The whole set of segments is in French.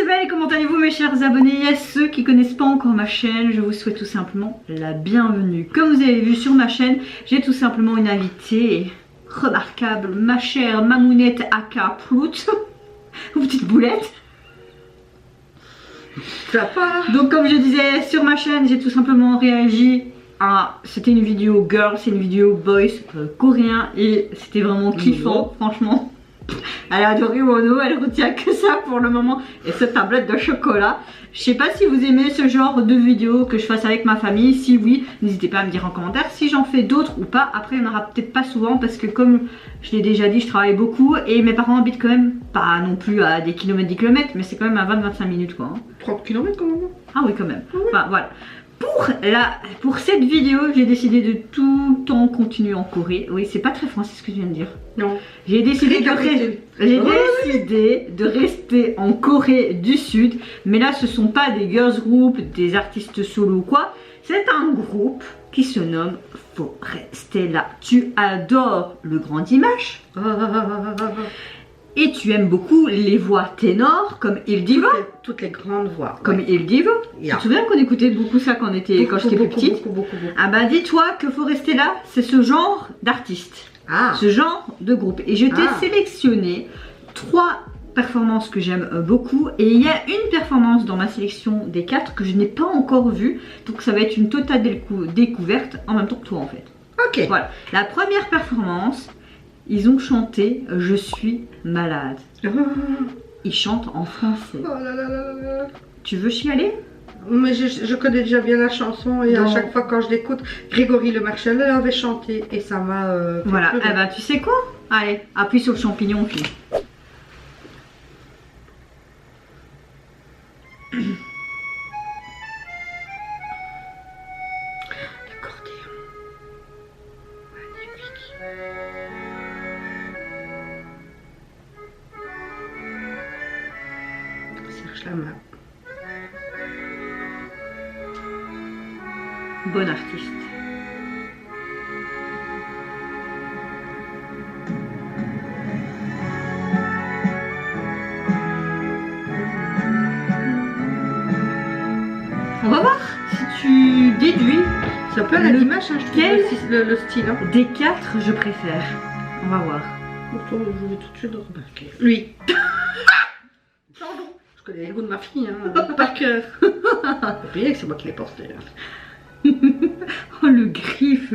c'est Belle et comment allez-vous mes chers abonnés? À ceux qui connaissent pas encore ma chaîne, je vous souhaite tout simplement la bienvenue. Comme vous avez vu sur ma chaîne, j'ai tout simplement une invitée remarquable, ma chère Mamounette aka Plout, ou petite boulette. Donc comme je disais sur ma chaîne, j'ai tout simplement réagi à... C'était une vidéo girl, c'est une vidéo boys coréen et c'était vraiment kiffant, franchement. Elle a adoré Wono, elle retient que ça pour le moment et cette tablette de chocolat. Je sais pas si vous aimez ce genre de vidéo que je fasse avec ma famille. Si oui, n'hésitez pas à me dire en commentaire si j'en fais d'autres ou pas. Après, il n'y en aura peut-être pas souvent parce que comme je l'ai déjà dit, je travaille beaucoup et mes parents habitent quand même pas non plus à des kilomètres, 10 km, mais c'est quand même à 20-25 minutes quoi. 30 km quand même. Ah oui, quand même. Ah oui. Enfin, voilà. Pour cette vidéo, j'ai décidé de tout le temps continuer en Corée. Oui, c'est pas très français ce que je viens de dire. Non. J'ai décidé de rester en Corée du Sud. Mais là, ce sont pas des girls group, des artistes solo ou quoi. C'est un groupe qui se nomme Faut rester là. Tu adores le grand image. Et tu aimes beaucoup les voix ténors comme Il Divo. Toutes les grandes voix. Comme Il Divo. Yeah. Tu te souviens qu'on écoutait beaucoup ça quand j'étais plus petite. Beaucoup. Ah bah dis-toi que Faut rester là, c'est ce genre d'artiste. Ah. Ce genre de groupe. Et je t'ai sélectionné 3 performances que j'aime beaucoup. Et il y a une performance dans ma sélection des 4 que je n'ai pas encore vue. Donc ça va être une totale découverte en même temps que toi en fait. Ok. Voilà. La première performance... Ils ont chanté Je suis malade. Ils chantent en français. Oh là là là là. Tu veux chialer? Mais je connais déjà bien la chanson et à chaque fois quand je l'écoute, Grégory Le Marchal l'avait chanté et ça m'a... voilà, eh ben, tu sais quoi? Allez, appuie sur le champignon, fille. La main. Bon artiste. On va voir si tu déduis. C'est un peu à la Dimash, hein, je trouve le style. Hein. Des 4 je préfère. On va voir. Pourtant, je vais tout de suite remarquer. Lui. Pardon. Je connais les goûts de ma fille, hein, par cœur. Oubliez que c'est moi qui l'ai porté. Hein. Oh le griffe.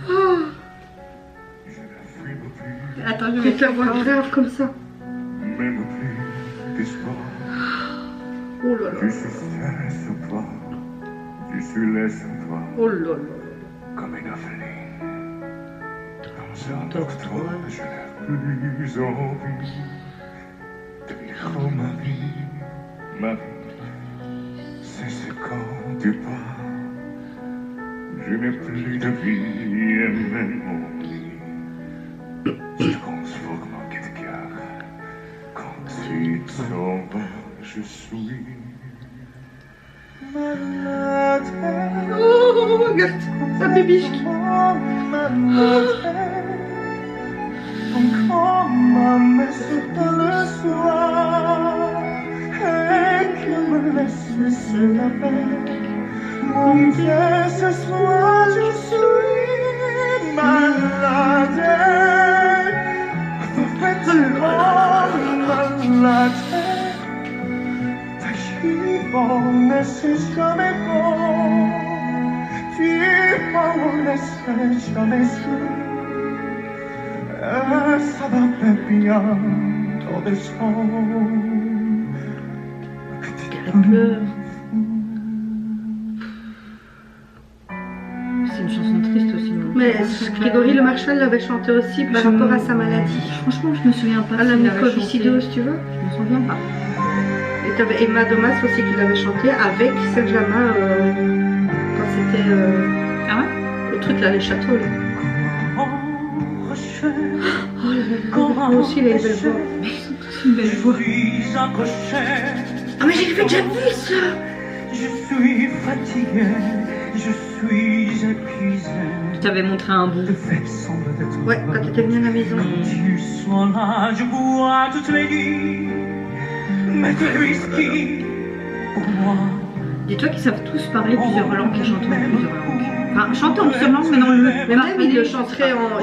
Oh. Attends, je vais te la voir grave comme ça. Oh là là. Je suis seul sur toi, je suis laid sur toi. Oh là là. Comme une orpheline. Endors-toi, je n'ai plus envie de vivre ma vie. Ma vie, c'est ce quand tu pars. Je n'ai plus de vie et même mon lit se transforme en guitare. Quand tu t'en vas, je suis malade. Oh, regarde, sa bébiche qui... Encore ma messe dans le soir et qui me laisse seul avec mon Dieu. Ce soir je suis malade, malade. Ta chiffon ne c'est jamais bon, tu m'en laisses jamais seul. Ça va faire bien dans des sons que tu pleures. C'est une chanson triste aussi. Mais Grégory Le Marchal l'avait chanté aussi par rapport à sa maladie. Franchement, je me souviens pas. À la mucoviscidose, tu vois. Je me souviens pas. Et t'avais Emma Domas aussi qui l'avait chanté avec Serge Lama quand c'était ah ouais le truc là, les châteaux là. Oh là là, moi aussi il a une belle voix. Mais ils ont tous une belle voix. Ah mais j'ai déjà vu ça. Je suis fatigué, je suis épuisé. Je t'avais montré un bout. Ouais, quand t'étais venue à la maison. Tu sois là, je bois toutes les nuits. Mais tu es whisky pour moi. Dis-toi qu'ils savent tous parler plusieurs langues et chanter en plusieurs langues. Enfin, chanter en plusieurs langues, mais dans le Mais même il le chanterait en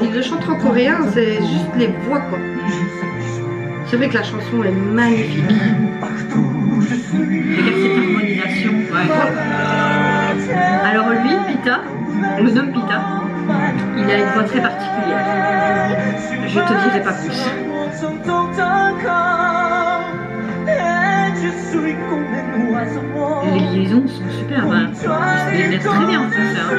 coréen, c'est juste les voix quoi. C'est vrai que la chanson est magnifique. Partout où je suis. Regarde cette harmonisation. Ouais. Alors lui, Pita, on le nomme Pita, il a une voix très particulière. Je te dirai pas plus. Les liaisons sont superbes. Hein. Il les très bien en français. Hein.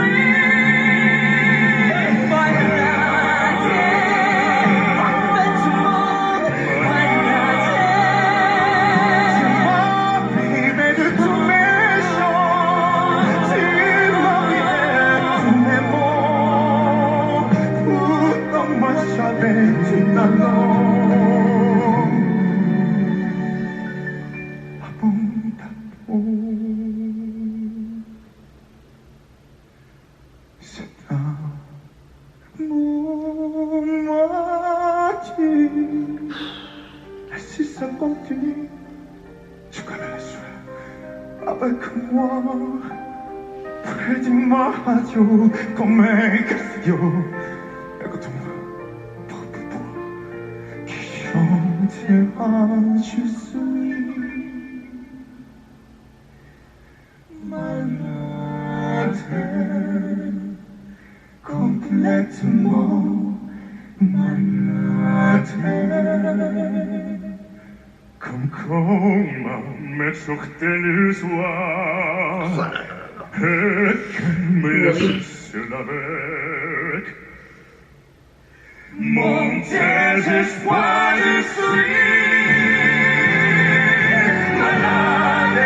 Si ça continue, je connais la sueur avec moi. Près de ma radio, comme un castillo. Écoute-moi, propre voix qui chantera, je suis malade, complètement malade. Comme ma mère sortait le soir et qu'elle me laissait seul avec mon désespoir, je suis malade.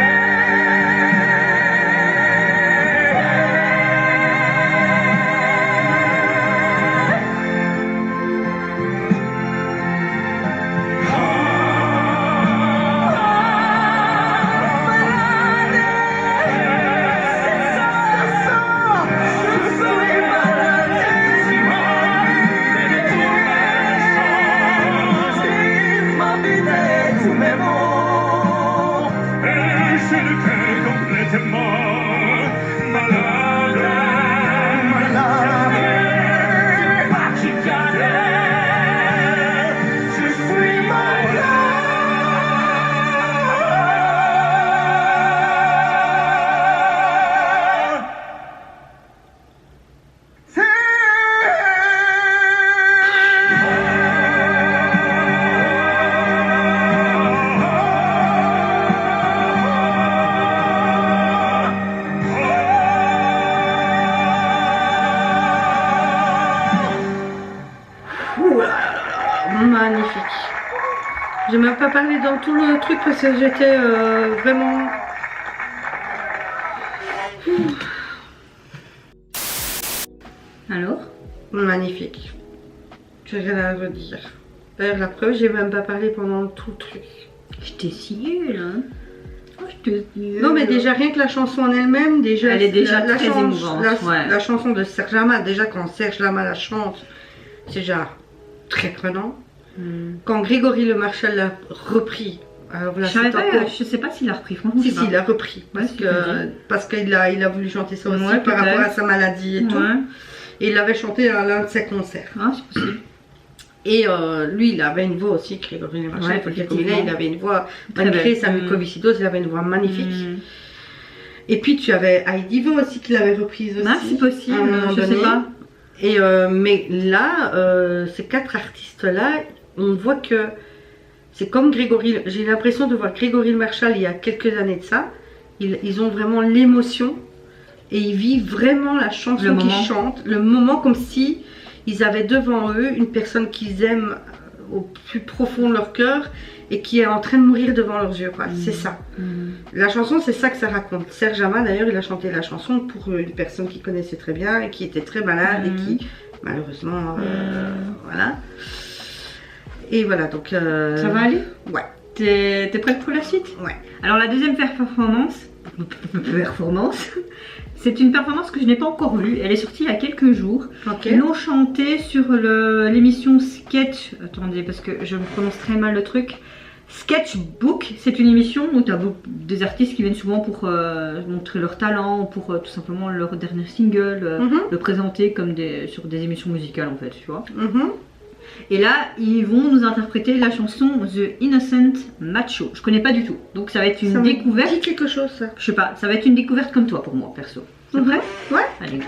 Magnifique. J'ai même pas parlé dans tout le truc parce que j'étais vraiment... Alors? Magnifique. J'ai rien à redire. D'ailleurs, la preuve, j'ai même pas parlé pendant tout le truc. J'étais si nulle, hein? Oh, j'étais si nulle. Non, mais déjà, rien que la chanson en elle-même, déjà... Elle est déjà très émouvante, ouais. La chanson de Serge Lama, déjà quand Serge Lama la chante, c'est déjà très prenant. Quand Grégory Le Marchal l'a repris, alors là, je sais pas s'il a repris, franchement. Si, il a repris. Parce qu'il a voulu chanter ça aussi par rapport à sa maladie et tout. Et il l'avait chanté à l'un de ses concerts. Ah, c'est possible. Et lui, il avait une voix aussi, Grégory Le Marchal, il avait une voix, malgré sa mucoviscidose, il avait une voix magnifique. Et puis tu avais Heidi Vo aussi qui l'avait reprise aussi. Ah, c'est possible, je sais pas. Et mais là, ces quatre artistes-là, on voit que c'est comme Grégory. J'ai l'impression de voir Grégory Le Marchal il y a quelques années de ça. Ils ont vraiment l'émotion et ils vivent vraiment la chanson qu'ils chantent, le moment comme si ils avaient devant eux une personne qu'ils aiment au plus profond de leur cœur et qui est en train de mourir devant leurs yeux. C'est ça. La chanson, c'est ça que ça raconte. Serge Lama, d'ailleurs, il a chanté la chanson pour une personne qu'il connaissait très bien et qui était très malade et qui, malheureusement, voilà. Et voilà, donc... Ça va aller? Ouais. T'es prête pour la suite? Ouais. Alors, la deuxième performance, performance. C'est une performance que je n'ai pas encore vue. Elle est sortie il y a quelques jours. Ok. Ils l'ont chantée sur l'émission Sketch. Attendez, parce que je me prononce très mal le truc. Sketchbook, c'est une émission où tu as des artistes qui viennent souvent pour montrer leur talent, pour tout simplement leur dernier single, le présenter comme sur des émissions musicales en fait, tu vois. Et là, ils vont nous interpréter la chanson The Innocent Macho. Je connais pas du tout, donc ça va être une découverte. Dis quelque chose ça. Je sais pas, ça va être une découverte comme toi pour moi perso. C'est prêt? Ouais. Allez.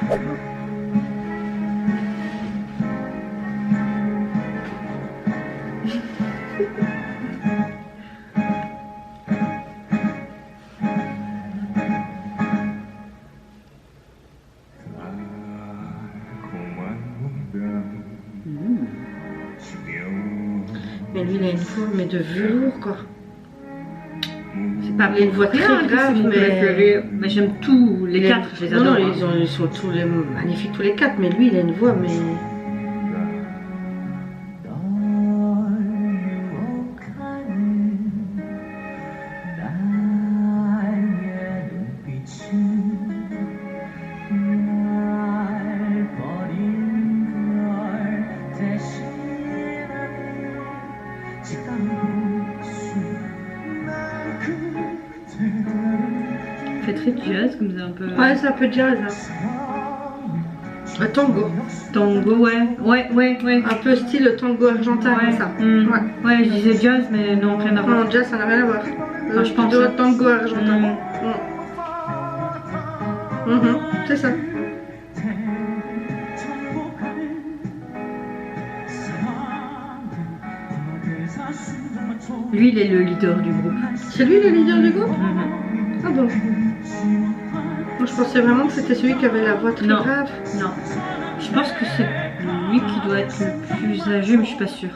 Mais lui il a une voix mais de velours quoi. C'est pas Il a une voix rien, très que grave, c'est mon préféré. Mais j'aime tous les quatre, je les adore. Non, ils sont tous les magnifiques tous les quatre, mais lui il a une voix mais. Fait très jazz comme ça un peu. Ouais, c'est un peu jazz. Un tango. Tango, ouais. Un peu style tango argentin Ouais, comme ça. ouais, je disais jazz, mais non, rien à voir. Non, jazz ça n'a rien à voir. Ah, je pense. Plutôt tango argentin. C'est ça. Lui, il est le leader du groupe. C'est lui le leader du groupe? Ah bon? Moi je pensais vraiment que c'était celui qui avait la voix très Non. grave. Non. Je pense que c'est lui qui doit être le plus âgé, mais je suis pas sûre.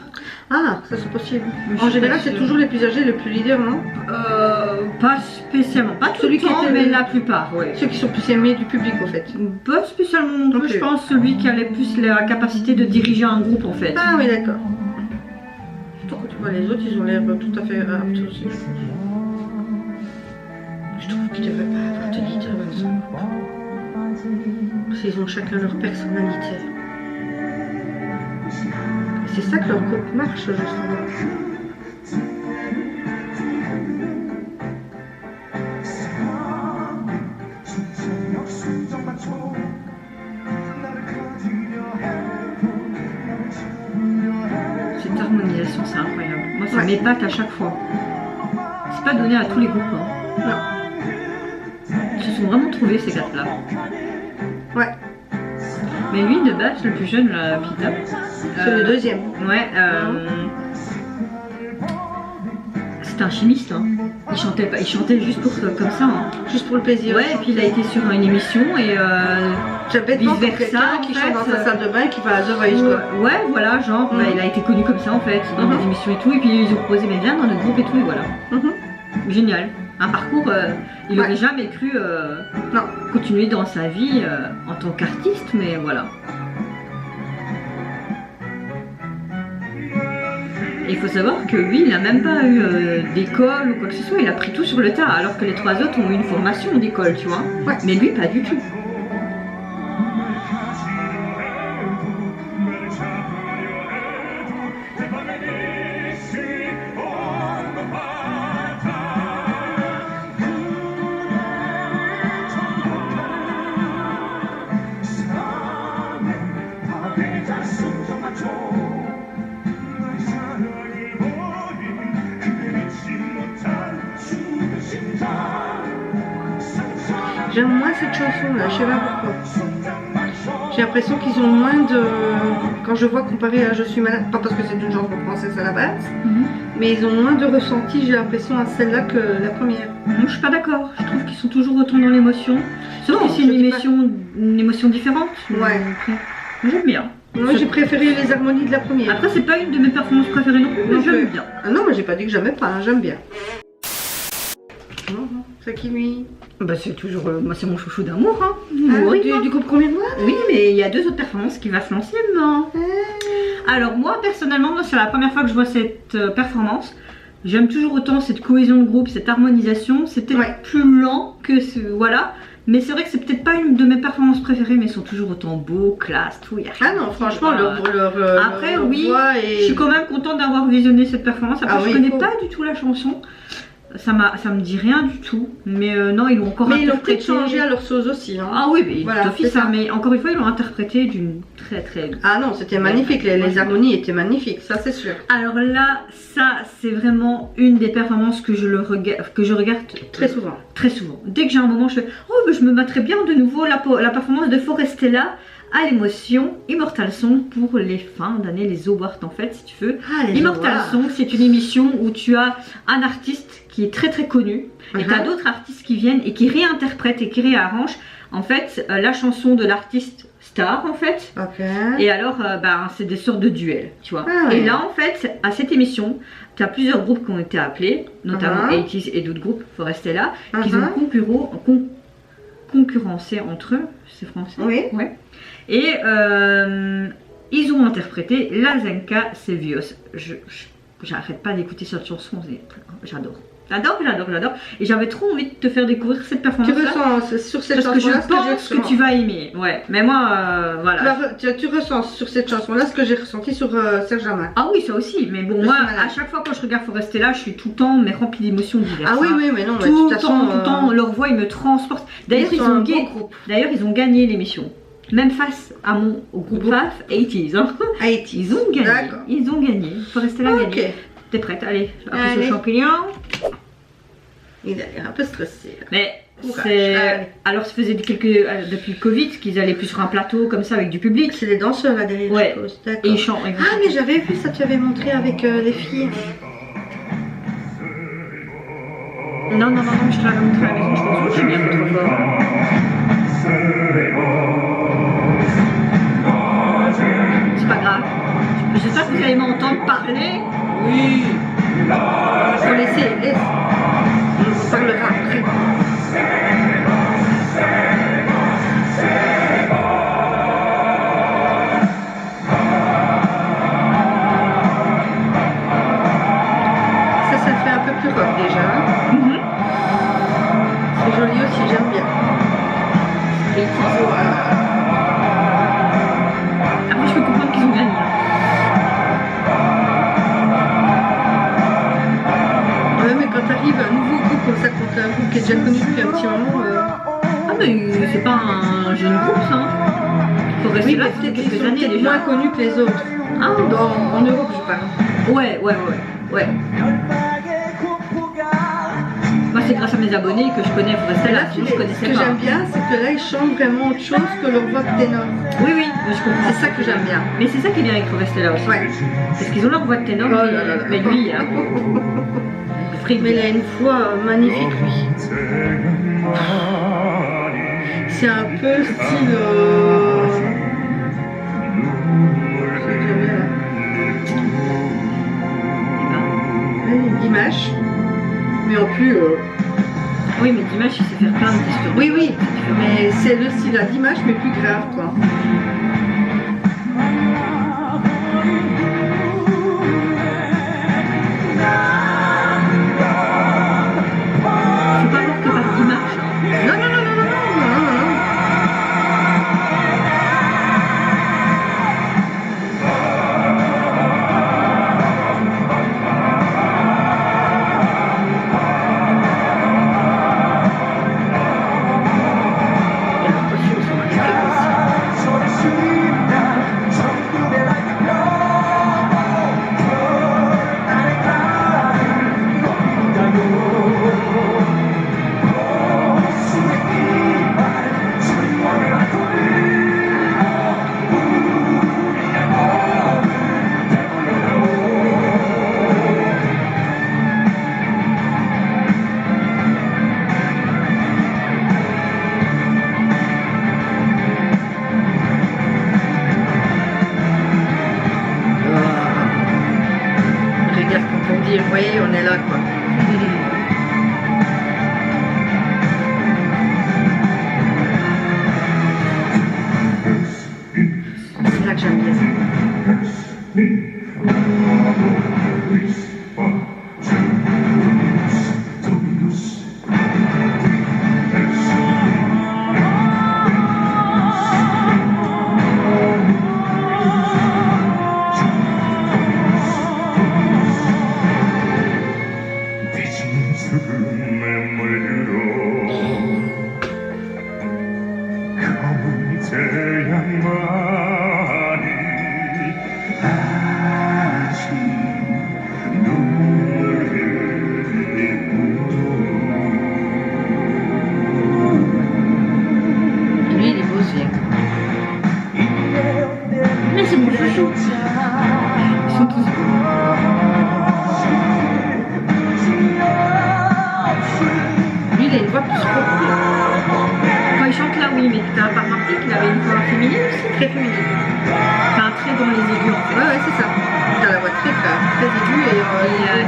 Ah, ça c'est possible. Mais je En suis général pas c'est sûre. toujours les plus âgés, les plus leaders, non? Pas spécialement. Pas tout Celui le qui temps, était mais le- la plupart, ouais. Ceux qui sont plus aimés du public au fait. Pas spécialement non plus, Ok. je pense celui qui a le plus la capacité de diriger un groupe en fait. Ah oui d'accord. Surtout quand tu vois les autres, ils ont l'air tout à fait aptes aussi. Je trouve qu'ils devraient pas avoir de leader dans ce groupe. Parce qu'ils ont chacun leur personnalité. Et c'est ça que leur groupe marche justement. Cette harmonisation, c'est incroyable. Moi, ça Ouais. m'épate à chaque fois. C'est pas donné à tous les groupes. Hein. Non. Ils se sont vraiment trouvés ces quatre-là. Ouais, Mais lui, de base, le plus jeune, là, Pita. c'est le deuxième. Ouais, c'était un chimiste. Hein. Il chantait pas, il chantait juste pour comme ça. Hein. Juste pour le plaisir. Ouais, et puis il a été sur une émission et J'avais pas vice-versa, quelqu'un qui en chante dans fait, sa salle de bain et qui va à The Voice quoi. ouais, voilà, genre, bah, il a été connu comme ça en fait, dans des émissions et tout, et puis ils ont proposé, mais viens dans le groupe et tout, et voilà. Génial. Un parcours, il aurait jamais cru Non. continuer dans sa vie en tant qu'artiste, mais voilà. Et il faut savoir que lui, il n'a même pas eu d'école ou quoi que ce soit, il a pris tout sur le tas, alors que les trois autres ont eu une formation d'école, tu vois. Ouais. Mais lui, pas du tout. J'aime moins cette chanson là, je sais pas pourquoi. J'ai l'impression qu'ils ont moins de. Quand je vois comparé à Je suis malade, pas parce que c'est une chanson française à la base, mais ils ont moins de ressenti, j'ai l'impression, à celle-là que la première. Moi, je suis pas d'accord. Je trouve qu'ils sont toujours autant dans l'émotion. Sauf Non, que c'est je une dis pas. émotion différente. Ouais. J'aime bien. Moi j'ai préféré les harmonies de la première. Après, c'est pas une de mes performances préférées non plus, mais Non j'aime plus. bien. Ah non, mais j'ai pas dit que j'aimais pas, hein, j'aime bien. Non, c'est qui lui? Bah, c'est toujours. Moi, c'est mon chouchou d'amour, hein. Ah, Oui, du groupe Combien de Mois? oui, mais il y a deux autres performances qui vont se lancer maintenant. Alors, moi, personnellement, c'est la première fois que je vois cette performance. J'aime toujours autant cette cohésion de groupe, cette harmonisation. C'est peut-être plus lent que ce. Voilà. Mais c'est vrai que c'est peut-être pas une de mes performances préférées, mais ils sont toujours autant beaux, classe, tout. Ah non, franchement, Après, leur oui, voix est... je suis quand même contente d'avoir visionné cette performance. Après, je connais pas du tout la chanson. Ça me dit rien du tout. Mais non, ils l'ont encore interprété. Mais ils l'ont peut-être changé à leur sauce aussi. Hein. Ah oui, mais voilà, ça. Mais encore une fois, ils l'ont interprété d'une très... Ah non, c'était magnifique. Les harmonies étaient magnifiques, ça c'est sûr. Alors là, ça, c'est vraiment une des performances que je regarde très souvent. Très souvent. Dès que j'ai un moment, je fais « Oh, ben, je me mettrais bien de nouveau la performance de Forestella ». À l'émotion, Immortal Song pour les fins d'année, les awards en fait, si tu veux. Immortal Song, c'est une émission où tu as un artiste qui est très connu et tu as d'autres artistes qui viennent et qui réinterprètent et qui réarrangent en fait la chanson de l'artiste star en fait. Et alors, c'est des sortes de duels, tu vois. Et là en fait, à cette émission, tu as plusieurs groupes qui ont été appelés, notamment 80s et d'autres groupes, Forestella, qui ont concurrencé entre eux, c'est français. Oui. Ouais. Et ils ont interprété La Zenka Sevios. J'arrête pas d'écouter cette chanson, j'adore. J'adore. Et j'avais trop envie de te faire découvrir cette performance. Tu ressens sur cette chanson-là, parce que je pense que tu vas aimer. Ouais, mais moi, voilà. Tu ressens sur cette chanson-là ce que j'ai ressenti sur Serge Lama. Ah oui, ça aussi. Mais bon, moi, à chaque fois quand je regarde Forestella, je suis tout le temps remplie d'émotions diverses. Ah oui, mais non, tout le temps, leur voix, ils me transportent. D'ailleurs, ils ont gagné l'émission. Même face à mon groupe FAF, 80s. Hein. 80s. Ils ont gagné. Forestella a gagné. T'es prête? Allez, après ce champignon. Il a l'air un peu stressé. Mais alors, ça faisait depuis le Covid qu'ils allaient plus sur un plateau comme ça avec du public. C'est des danseurs là derrière. Ouais. Et ils chantent. Ah, mais j'avais vu ça, tu avais montré avec les filles. Non, je te l'avais montré à la maison, je pense que je suis bien trop fort. C'est pas grave. J'espère que vous allez m'entendre parler. Oui. Faut laisser. On parlera après. Ça fait un peu plus rock déjà. C'est joli aussi, j'aime bien. Après, je peux comprendre qu'ils ont gagné. Ouais, mais quand t'arrives à un nouveau groupe comme ça, contre un groupe qui est déjà connu depuis un petit moment. Ah, mais c'est pas un jeune groupe, ça. Faut rester là, peut-être quelques années déjà. Moins connus que les autres. Ah, en Europe, je parle. Ouais. Moi, c'est grâce à mes abonnés que je connais Forestella, sinon je connaissais pas. Ce que j'aime bien, c'est que là, ils chantent vraiment autre chose que leur voix de ténor. Oui, je comprends. C'est ça que j'aime bien. Mais c'est ça qui est bien avec Forestella aussi. Ouais. Parce qu'ils ont leur voix de ténor, mais lui, hein. Mais il a une voix magnifique, lui. C'est un peu style... Dimash. Mais en plus... Oui, mais Dimash, il sait faire plein de questions. Oui. Mais c'est le style à Dimash, mais plus grave, quoi. Faut pas voir que par Dimash. Non. Vous voyez, on est là, quoi. C'est là que j'aime bien.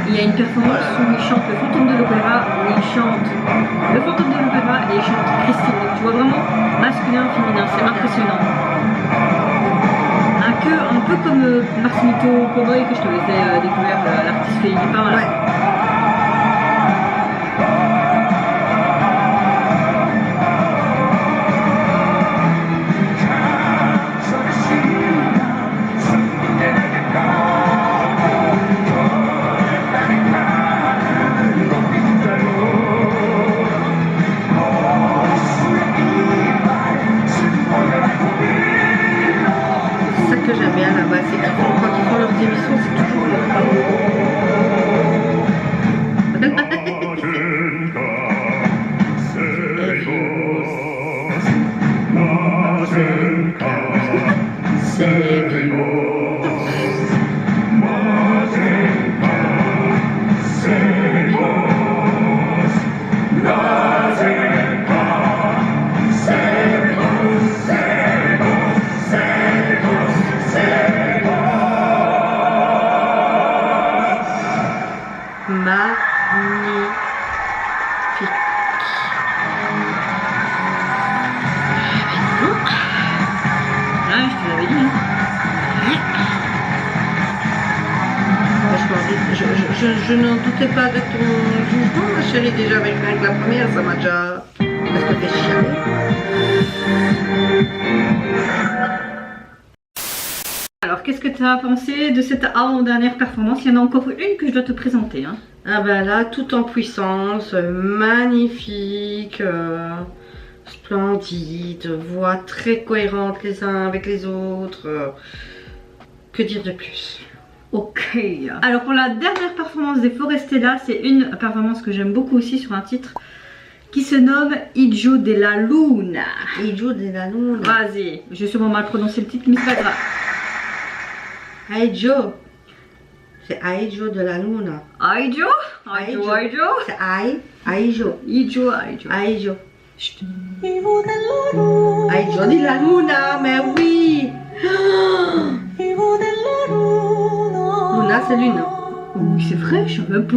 il y a une performance où il chante le fantôme de l'opéra, où il chante le fantôme de l'opéra et il chante Christine. Donc tu vois vraiment masculin, féminin, c'est impressionnant. Un peu comme Marcelito Cowboy que je t'avais fait découvrir, l'artiste philippin. Ouais. Que j'aime bien là-bas, c'est que quand ils font leurs émissions, c'est toujours leur Je n'en doutais pas de ton jugement, ma chérie, déjà avec la première, ça m'a déjà presque fait chialer. Alors, qu'est-ce que tu as pensé de cette avant-dernière performance? Il y en a encore une que je dois te présenter. Hein. Ah ben là, tout en puissance, magnifique, splendide, voix très cohérentes les uns avec les autres. Que dire de plus? Ok. Alors pour la dernière performance des Forestella, c'est une performance que j'aime beaucoup aussi sur un titre qui se nomme Hijo de la Luna. Hijo de la Luna. Vas-y, j'ai sûrement mal prononcé le titre, mais c'est pas grave. Hijo. C'est Hijo de la Luna. Hijo? Hijo? C'est Hijo. Hijo, Hijo. Hijo. Hijo de la Luna, mais oui. Luna, c'est lune. Oui, c'est vrai, je sais même pas.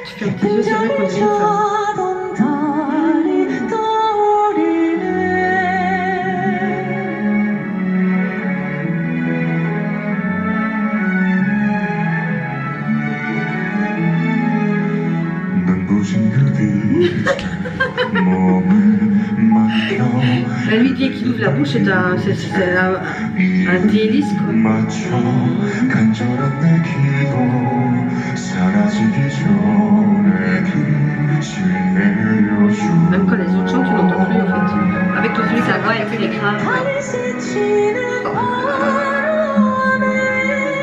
Tu fermes tes yeux, c'est vrai qu'on dirait une femme. La lui dès qu'il ouvre la bouche, c'est un délice quoi. Même quand les autres chantent, tu n'entends plus en fait. Avec ton celui Ça va être très grave.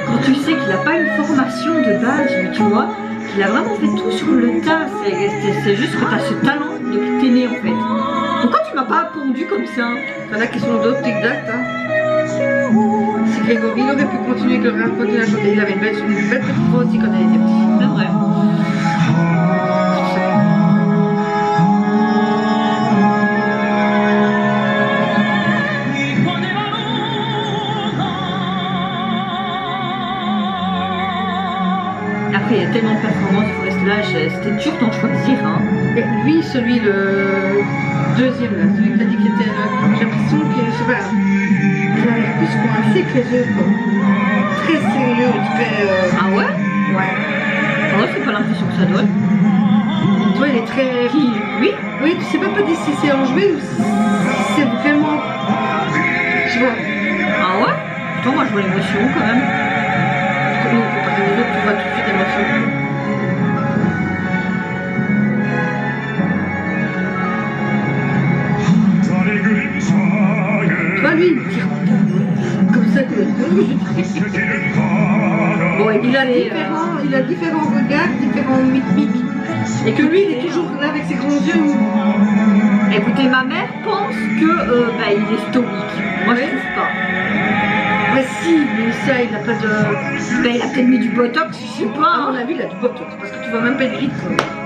Quand tu sais qu'il n'a pas une formation de base, mais tu vois, qu'il a vraiment fait tout sur le tas, c'est juste que tu as ce talent depuis que t'es né en fait. Pourquoi tu m'as pas pondu comme ça? Il y en a qui sont d'autodidactes. Hein. Si Grégory, il aurait pu continuer à chanter. Il avait une belle petite voix aussi quand elle était petite. C'est vrai. Après, il y a tellement de performances, il faut rester là, c'était dur d'en choisir. Hein. Et lui, celui, le deuxième, là, celui qui a dit qu'il était là, j'ai l'impression qu'il a l'air plus coincé que les autres. Quoi. Très sérieux, très. Ah ouais? Ouais. Oh, c'est pas l'impression que ça donne. Toi, il est très. Oui? Oui, tu sais pas dire si c'est enjoué ou si c'est vraiment. Je vois. Ah ouais? Pourtant, moi je vois l'émotion quand même. Non, comparé aux autres, tu vois tout de suite l'émotion. Tu vois, lui, il tire comme ça que Bon, il a différents regards, différents mic-mic. Et que lui, il est toujours là avec ses grands yeux. Écoutez, ma mère pense que il est stoïque. Moi, je trouve pas. Ouais, si, mais ça, il n'a pas de. Ben, il a peut-être mis du botox, je sais À pas. mon avis, il a du botox parce que tu vois même pas de rides.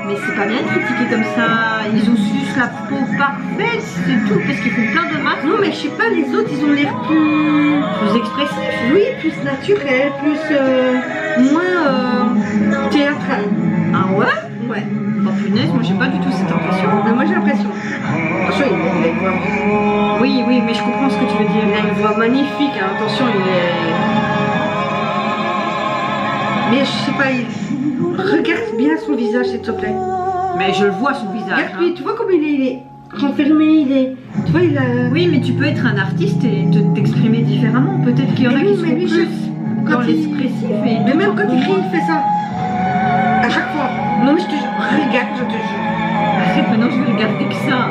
Mais c'est pas bien de critiquer comme ça. Ils ont juste la peau parfaite, c'est tout, parce qu'ils font plein de masques. Non, mais je sais pas, les autres, ils ont l'air plus expressifs. oui, plus naturel, plus moins théâtral. Ah ouais? Ouais. Oh punaise, moi j'ai pas du tout cette impression. Mais moi j'ai l'impression. Attention, il a une voix. Oui, oui, mais je comprends ce que tu veux dire. Il a une voix magnifique, hein. Attention, il est. Mais je sais pas, regarde bien son visage, s'il te plaît. Mais je le vois son visage. Regarde-lui, tu vois comme il est renfermé, il est. Tu vois, il a. Oui, mais tu peux être un artiste et t'exprimer différemment. Peut-être qu'il y en a Mais qui oui, sont mais lui, plus dans quand il- l'expressif. Et Mais même quand il crie, il fait ça. À chaque fois. Non, mais je te jure, regarde, je te jure. Arrête, maintenant je vais regarder que ça.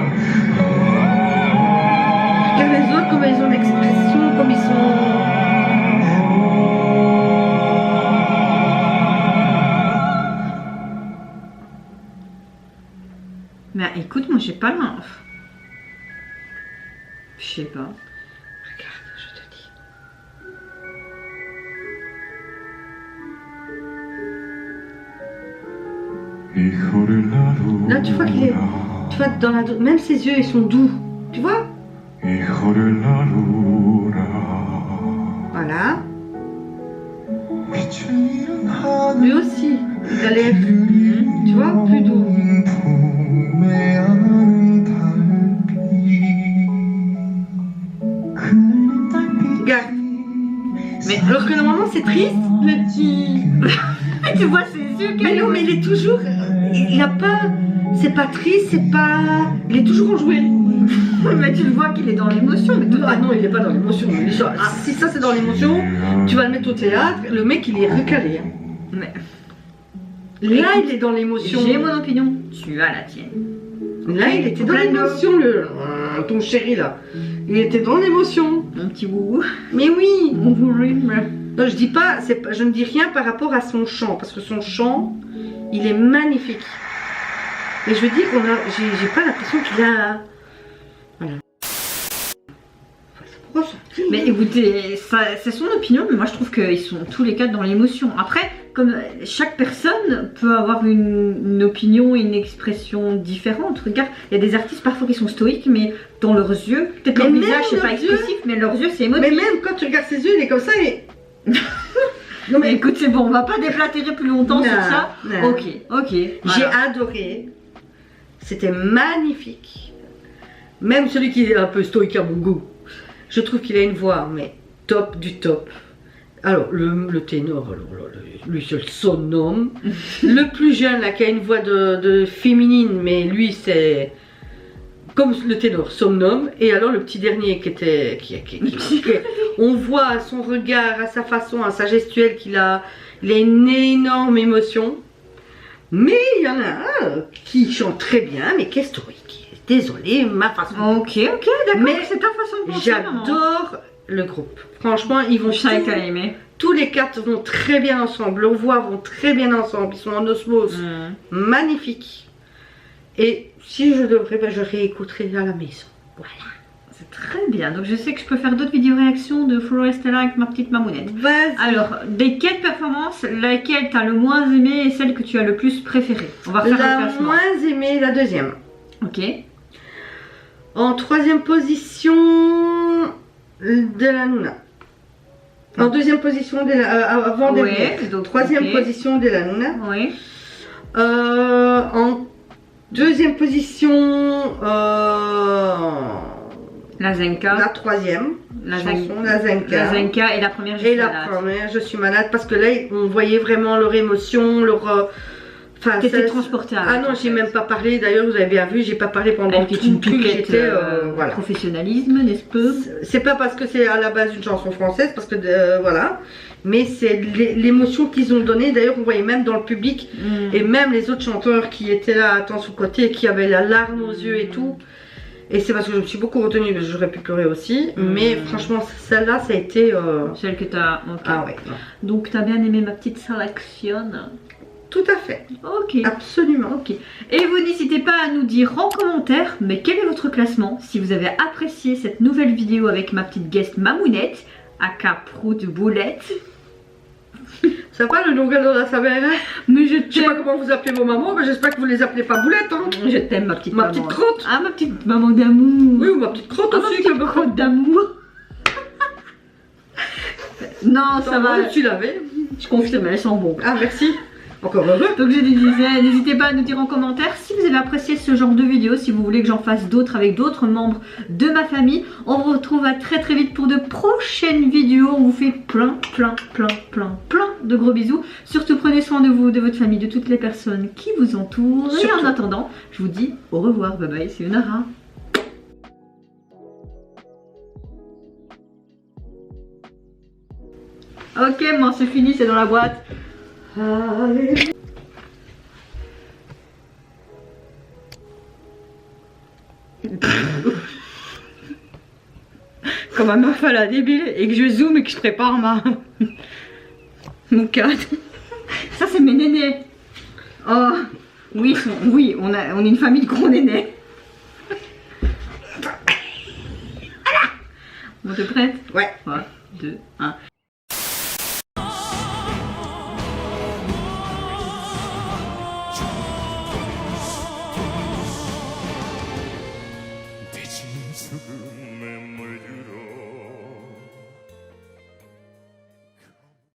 Regarde les autres, comment ils ont l'expression, comme ils sont. Mais écoute, moi j'ai pas l'inf. Je sais pas. Regarde, je te dis. Là, tu vois qu'il est. Tu vois, dans la. Même ses yeux, ils sont doux. Tu vois? Voilà. Lui aussi, il a l'air. Tu vois, plus doux. Regarde. Mais alors que normalement c'est triste, le petit. Tu vois ses yeux, Mais non, mais il est toujours. Il a pas. C'est pas triste, c'est pas. Il est toujours enjoué. Mais tu le vois qu'il est dans l'émotion. Mais Ah non, il est pas dans l'émotion. Si ça c'est dans l'émotion, tu vas le mettre au théâtre, le mec il est recalé. Hein. Mais Là il est dans l'émotion. j'ai mon opinion, tu as la tienne. Là il était dans l'émotion, ton chéri là. Il était dans l'émotion. Mon petit woubou. Mais oui. Mon rythme. Non, je dis pas, je ne dis rien par rapport à son chant, parce que son chant, il est magnifique. Mais je veux dire, j'ai pas l'impression qu'il a. Voilà. Faut ressortir. Mais écoutez, c'est son opinion, mais moi je trouve qu'ils sont tous les quatre dans l'émotion. Après, comme chaque personne peut avoir une opinion et une expression différente. Regarde, il y a des artistes parfois qui sont stoïques, mais dans leurs yeux, peut-être leur Mais visage même c'est pas leurs yeux- expressif, mais leurs yeux c'est émotif. Mais même quand tu regardes ses yeux, il est comme ça et. Non mais écoute, c'est bon, on va pas déplatérer plus longtemps Non, sur ça. non. Ok, ok. J'ai voilà. adoré. C'était magnifique. Même celui qui est un peu stoïque à mon goût. Je trouve qu'il a une voix, mais top du top. Alors, le ténor, alors là, lui, c'est le sonhomme. Le plus jeune, là, qui a une voix de féminine, mais lui, c'est comme le ténor, somnum. Et alors, le petit dernier qui était. On voit à son regard, à sa façon, à sa gestuelle qu'il a une énorme émotion. Mais il y en a un qui chante très bien, mais qui est stoïque. Désolée, ma façon. Ok, ok, d'accord. Mais c'est ta façon de penser. maman. J'adore le groupe. Franchement, ils vont Je savais que t'allais aimer. tous les quatre vont très bien ensemble. Leurs voix vont très bien ensemble. Ils sont en osmose. Magnifique. Et si je devrais, ben, je réécouterai à la maison. Voilà. C'est très bien. Donc je sais que je peux faire d'autres vidéos réactions de Flo Estella avec ma petite mamounette. Vas-y. Alors, des 4 performances, laquelle t'as le moins aimé et celle que tu as le plus préférée? On va faire un La classement. moins aimée, la deuxième. Ok. En troisième position de la Nuna. En deuxième position de la, avant Ouais, dernière. donc, Troisième ok. position de la Nuna. Oui. En deuxième position, La Zenka. la troisième La chanson, la Zenka. La Zenka et la première, je Et suis la malade. première, je suis malade, parce que là, on voyait vraiment leur émotion, leur. Enfin, T'étais ça- transportée Ah non, j'ai même pas parlé. D'ailleurs, vous avez bien vu, j'ai pas parlé pendant Elle tout fait une le truc. piquette J'étais, voilà. professionnalisme, n'est-ce pas? C'est pas parce que c'est à la base une chanson française, parce que voilà, mais c'est l'émotion qu'ils ont donnée. D'ailleurs, on voyait même dans le public et même les autres chanteurs qui étaient là à temps sous côté, qui avaient la larme aux yeux et tout. Et c'est parce que je me suis beaucoup retenue, parce que j'aurais pu pleurer aussi. Mais franchement, celle-là, ça a été. Celle que t'as. Ok. Ah ouais. non. Donc t'as bien aimé ma petite sélection. Tout à fait. Ok. Absolument. Ok. Et vous n'hésitez pas à nous dire en commentaire, mais quel est votre classement? Si vous avez apprécié cette nouvelle vidéo avec ma petite guest Mamounette, aka Prout Boulette. Ça va le nom qu'elle donne à sa mère, hein? Mais je Je sais pas t'aime. comment vous appelez vos mamans, mais j'espère que vous les appelez pas boulettes, hein? Je t'aime, ma petite Ma maman. petite crotte. Ah, ma petite maman d'amour. Oui, ou ma petite crotte Ah, ma aussi, petite que me crotte d'amour. Non, ça va. Tu l'avais. Je confirme, elles sont bonnes. Ah, merci. Encore heureux. Donc je disais, n'hésitez pas à nous dire en commentaire si vous avez apprécié ce genre de vidéo, si vous voulez que j'en fasse d'autres avec d'autres membres de ma famille. On vous retrouve à très très vite pour de prochaines vidéos. On vous fait plein de gros bisous. Surtout prenez soin de vous, de votre famille, de toutes les personnes qui vous entourent. Et Surtout. en attendant, je vous dis au revoir, bye bye, c'est Unara. Ok, bon c'est fini, c'est dans la boîte. Allez. Comme un meuf à la débile et que je zoome et que je prépare mon cadre. Ça c'est mes nénés. Oh oui, oui, on est une famille de gros nénés. Bon, t'es prête? Ouais. 3, 2, 1. 대충